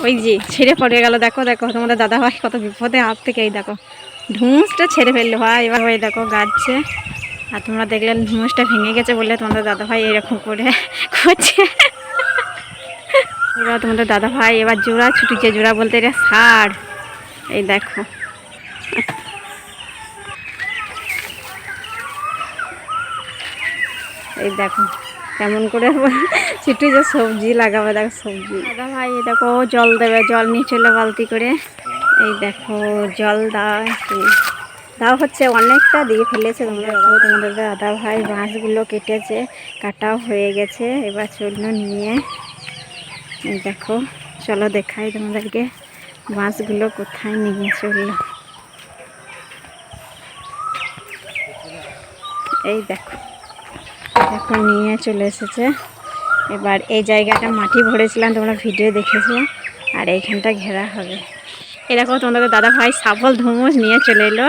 ওই যে ছেড়ে পড়ে গেল, দেখো দেখো তোমাদের দাদা ভাই কত বিপদে হাত থেকে। এই দেখো ঢুমুসটা ছেড়ে ফেললো ভাই, এবার ওই দেখো গাচ্ছে। আর তোমরা দেখলেন ঢুমুসটা ভেঙে গেছে বলে তোমাদের দাদা ভাই এরকম করে করছে। এবার তোমাদের দাদা ভাই এবার জোড়া ছুটিছে, জোড়া বলতে এটা সার। এই দেখো এই দেখো কেমন করে ছুটি যে সবজি লাগাবে। দেখো সবজি দাদা ভাই এই দেখো জল দেবে, জল নিয়ে চলে বালতি করে। এই দেখো জল দাও হচ্ছে, অনেকটা দিয়ে ফেলেছে। তোমরা দেখো তোমাদের দাদা ভাই বাঁশগুলো কেটেছে, কাটাও হয়ে গেছে। এবার চললো নিয়ে। এই দেখো চলো দেখাই তোমাদেরকে বাঁশগুলো কোথায় নিয়ে চললো। এই দেখো দেখো নিয়ে চলে এসেছে। এবার এই জায়গাটা মাটি ভরেছিলাম, তোমরা ভিডিও দেখেছো। আর এইখানটা ঘেরা হবে। এরকম তোমাদের দাদা ভাই সাফল ধুমুস নিয়ে চলে এলো।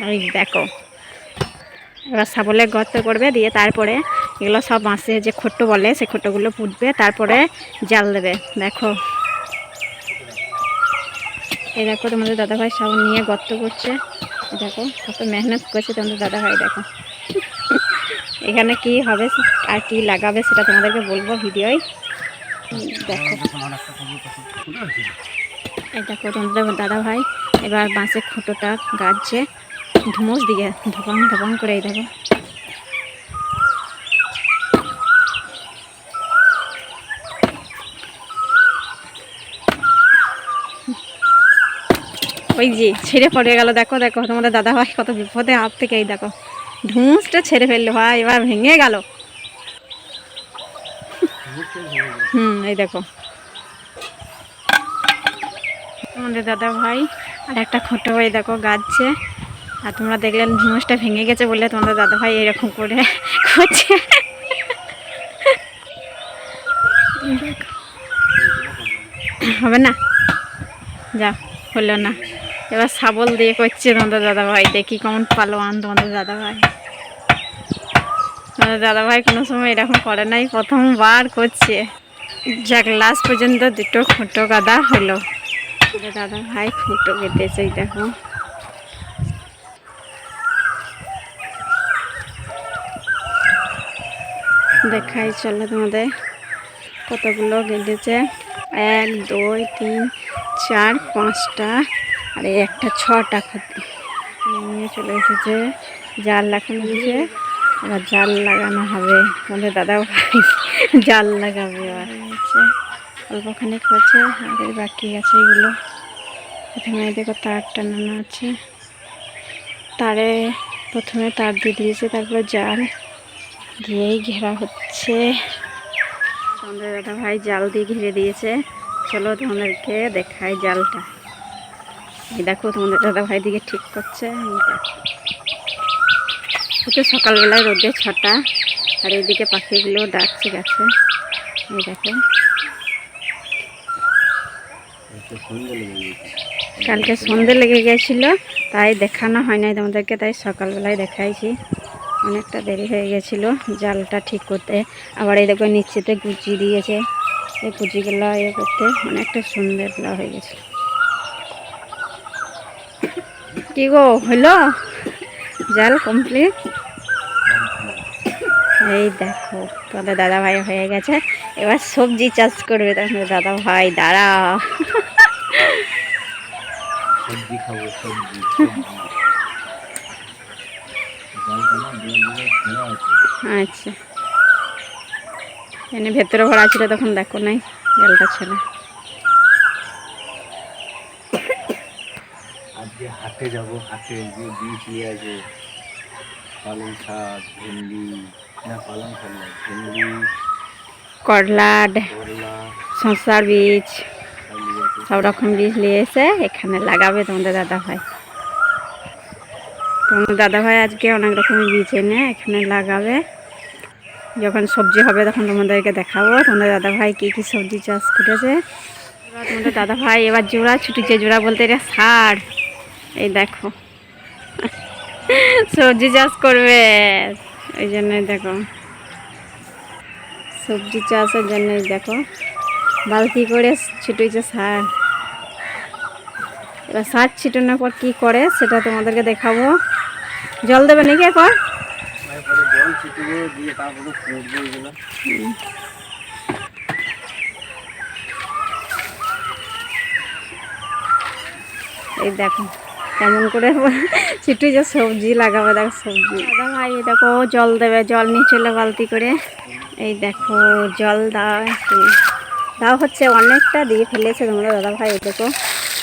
এই দেখো এবার সাবলে গর্ত করবে, দিয়ে তারপরে এগুলো সব বাঁশে যে খোট্টো বলে সেই খোট্টোগুলো পুঁতবে, তারপরে জাল দেবে। দেখো এই দেখো তোমাদের দাদাভাই সব নিয়ে গর্ত করছে। দেখো কত মেহনত করছে তোমাদের দাদাভাই। দেখো এখানে কি হবে আর কি লাগাবে সেটা তোমাদেরকে বলবো ভিডিওয়। দেখো এই দেখো তোমাদের দাদাভাই এবার বাঁশের খুঁটোটা গাছছে ধুমুস দিয়ে ধপাং ধপাং করে। এই দেখো ওই যে ছেড়ে পড়ে গেল, দেখো দেখো তোমাদের দাদা ভাই কত বিপদে হাত থেকে। এই দেখো ঢুমুসটা ছেড়ে ফেললো ভাই, এবার ভেঙে গেল। এই দেখো তোমাদের দাদা ভাই আর একটা খোঁটো এই দেখো গাছছে। আর তোমরা দেখলেন ঢুমুসটা ভেঙে গেছে বলে তোমাদের দাদা ভাই এরকম করে করছে। হবে না, যা হলো না। এবার শাবল দিয়ে করছে তোমাদের দাদা ভাই। দেখি কেমন পালোয়ান তোমাদের দাদা ভাই। তোমাদের দাদা ভাই কোনো সময় এরকম করে নাই, প্রথমবার করছে। যাক লাস্ট পর্যন্ত দুটো খুঁটো গাদা হলো। দাদা ভাই খুঁটো কেটেছে। দেখো দেখাই চলো তোমাদের কতগুলো কেটেছে। 1 2 3 4 5টা আর এই একটা 6টা খুঁটি নিয়ে চলে এসেছে। জাল লাগানো দিয়েছে, এবার জাল লাগানো হবে। আমাদের দাদা ভাই জাল লাগাবে। এবার হচ্ছে অল্পখানি হচ্ছে, আর বাকি আছে এগুলো। প্রথমে দেখো তার টানানো আছে, তারে প্রথমে তার দিয়ে দিয়েছে, তারপরে জাল দিয়েই ঘেরা হচ্ছে। তোমাদের দাদা ভাই জাল দিয়ে ঘিরে দিয়েছে। চলো তোমাদেরকে দেখাই জালটা। এই দেখো তোমাদের দাদা ভাই দিকে ঠিক করছে। হচ্ছে সকালবেলায় রোদে 6টা, আর এইদিকে পাখিগুলো ডাকছে গাছে। এই দেখো কালকে সন্ধে লেগে গেছিলো, তাই দেখানো হয় নাই তোমাদেরকে, তাই সকালবেলায় দেখাইছি। অনেকটা দেরি হয়ে গেছিলো জালটা ঠিক করতে। আবার এই দেখো নিচেতে কুচি দিয়েছে, এই কুচিগুলো করতে অনেকটা সুন্দর হয়ে গেছে। কি গো হলো জাল কমপ্লিট? এই দেখো তোমাদের দাদা ভাই হয়ে গেছে। এবার সবজি চাষ করবে তোমাদের দাদা ভাই। দাঁড়া সবজি খাবো, সবজি আচ্ছা এনে ভেতরে ভরা ছিল তখন দেখো নাই জলটা ছিল। আজকে হাটে যাবো, হাটে গিয়ে বীজ নিয়ে আসবো। পালং শাক, ভেন্ডি, না পালং শাক না, ভেন্ডি, করলা, করলা, শসার বীজ, সব রকম বীজ নিয়ে এসে এখানে লাগাবে তোমাদের দাদা ভাই। তোমাদের দাদা ভাই আজকে অনেক রকমের বীজ এনে এখানে লাগাবে। যখন সবজি হবে তখন তোমাদেরকে দেখাবো তোমাদের দাদা ভাই কী কী সবজি চাষ করেছে। এবার তোমাদের দাদা ভাই এবার জোড়া ছুটিছে, জোড়া বলতে এটা সার। এই দেখো সবজি চাষ করবে। এই জন্যই দেখো সবজি চাষের জন্যই দেখো বালতি করে ছিটুইছে সার। এবার সার ছিটানোর পর কী করে সেটা তোমাদেরকে দেখাবো। জল দেবে নাকি এরপর? তারপরে জল ছিটিয়ে দিয়ে তারপরে ফুটবে এগুলো। এই দেখো কেমন করে ছিটুই যে সবজি লাগাবে, দেখো সবজি দাদা ভাই এই দেখো জল দেবে, জল নিয়ে চলে বালতি করে। এই দেখো জল দাও হচ্ছে অনেকটা দিয়ে ফেলেছে তোমাদের দাদা ভাই। এই দেখো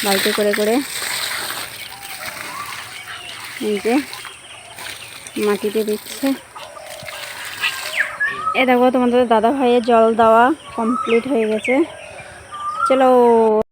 বালতি করে করে এই যে মাটিতে দিচ্ছে। এ দেখো তোমাদের দাদা ভাইয়ের জল দেওয়া কমপ্লিট হয়ে গেছে। চলো